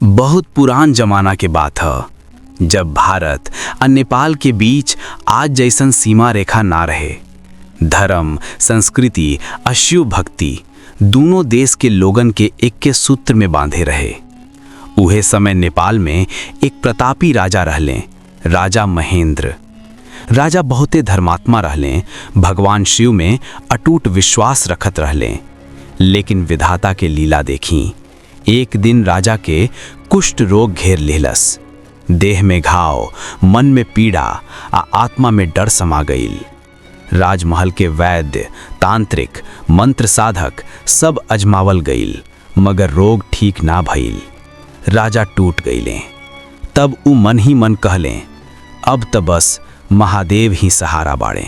बहुत पुरान जमाना के बात है, जब भारत और नेपाल के बीच आज जैसन सीमा रेखा ना रहे। धर्म, संस्कृति और शिव भक्ति दोनों देश के लोगन के एक के सूत्र में बांधे रहे। उहे समय नेपाल में एक प्रतापी राजा रहले, राजा महेंद्र। राजा बहुते धर्मात्मा रहले, भगवान शिव में अटूट विश्वास रखत रहले। लेकिन विधाता के लीला देखी। एक दिन राजा के कुष्ठ रोग घेर लेलस। देह में घाव, मन में पीड़ा आ आत्मा में डर समा गईल। राजमहल के वैद्य, तांत्रिक, मंत्र साधक सब अजमावल गईल, मगर रोग ठीक ना भइल। राजा टूट गईले। तब उ मन ही मन कहले, अब त बस महादेव ही सहारा बाड़े।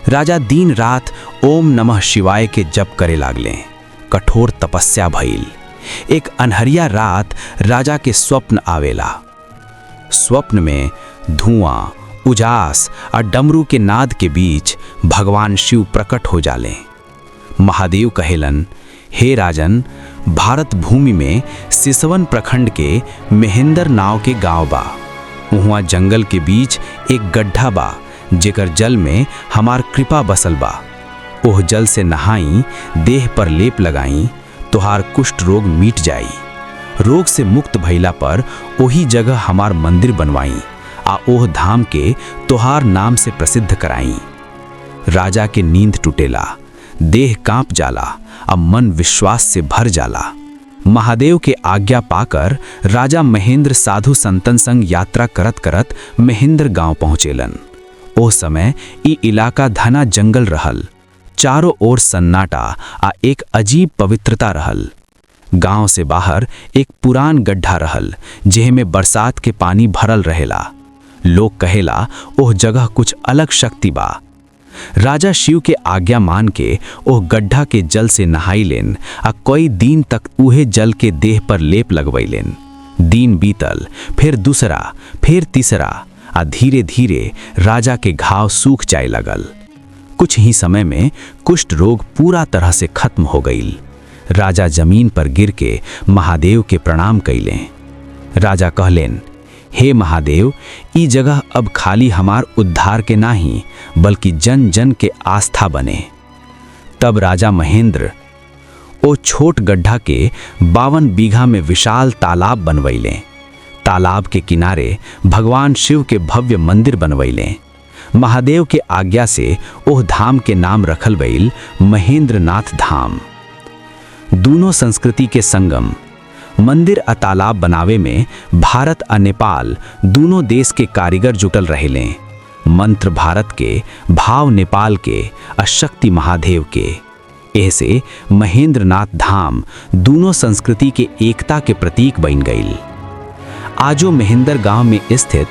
राजा दिन रात ओम नमः शिवाय के जप करे लागले। कठोर तपस्या भइल। एक अनहरिया रात राजा के स्वप्न आवेला। स्वप्न में धुआं, उजास और डमरू के नाद के बीच भगवान शिव प्रकट हो जाले। महादेव कहेलन, हे राजन, भारत भूमि में सिसवन प्रखंड के महेंद्र नाव के गांव बा। उहाँ जंगल के बीच एक गड्ढा बा, जेकर जल में हमार कृपा बसल बा। ओह जल से नहाई, देह पर लेप लगाई, तोहार कुष्ठ रोग मिट जाई। रोग से मुक्त भइला पर ओही जगह हमार मंदिर बनवाई आ ओह धाम के तोहार नाम से प्रसिद्ध कराई। राजा के नींद टूटेला, देह कांप जाला आ मन विश्वास से भर जाला। महादेव के आज्ञा पाकर राजा महेंद्र साधु संतन संग यात्रा करत करत महेंद्र गांव पहुँचेलन। ओ समय ई इलाका घना जंगल रहल। चारों ओर सन्नाटा आ एक अजीब पवित्रता रहल। गांव से बाहर एक पुरान गड्ढा रहल, जेमे बरसात के पानी भरल रहेला। लोग कहेला ओह जगह कुछ अलग शक्ति बा। राजा शिव के आज्ञा मान के ओह गड्ढा के जल से नहाई लेन आ कई दिन तक उहे जल के देह पर लेप लगवैलेन। दिन बीतल, फिर दूसरा, फिर तीसरा आ धीरे धीरे राजा के घाव सूख जाए लगल। कुछ ही समय में कुष्ठ रोग पूरा तरह से खत्म हो गईल। राजा जमीन पर गिर के महादेव के प्रणाम कैले। राजा कहलेन, हे महादेव, ई जगह अब खाली हमार उद्धार के नाही, बल्कि जन जन के आस्था बने। तब राजा महेंद्र ओ छोट गड्ढा के 52 बीघा में विशाल तालाब बनवैले। तालाब के किनारे भगवान शिव के भव्य मंदिर बनवैले। महादेव के आज्ञा से ओह धाम के नाम रखल गईल महेंद्रनाथ धाम। दोनों संस्कृति के संगम। मंदिर आ तालाब बनावे में भारत आ नेपाल दोनों देश के कारीगर जुटल रहेले। मंत्र भारत के, भाव नेपाल के, आ शक्ति महादेव के। ऐसे महेंद्रनाथ धाम दोनों संस्कृति के एकता के प्रतीक बन गईल। आजो महेंद्र गांव में स्थित